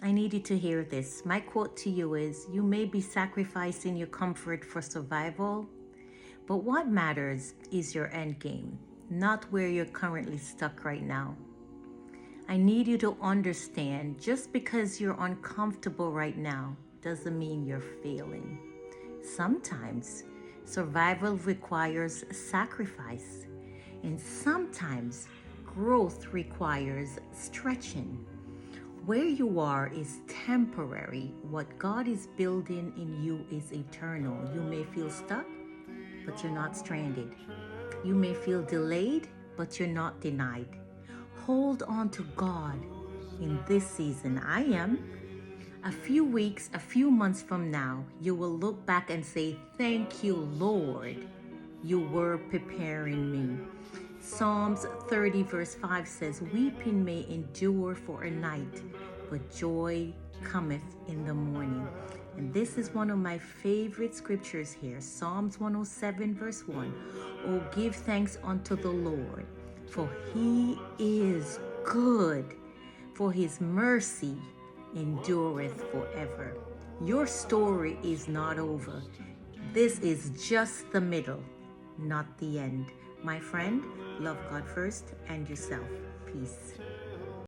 I need you to hear this. My quote to you is, you may be sacrificing your comfort for survival, but what matters is your end game, not where you're currently stuck right now. I need you to understand, just because you're uncomfortable right now doesn't mean you're failing. Sometimes survival requires sacrifice, and sometimes growth requires stretching. Where you are is temporary. What God is building in you is eternal. You may feel stuck, but you're not stranded. You may feel delayed, but you're not denied. Hold on to God in this season. I am. A few weeks, a few months from now, you will look back and say, "Thank you, Lord. You were preparing me." Psalms 30, verse 5 says, "Weeping may endure for a night, but joy cometh in the morning." And this is one of my favorite scriptures here. Psalms 107, verse 1. "Oh, give thanks unto the Lord, for he is good, for his mercy endureth forever." Your story is not over. This is just the middle, not the end. My friend, love God first and yourself. Peace.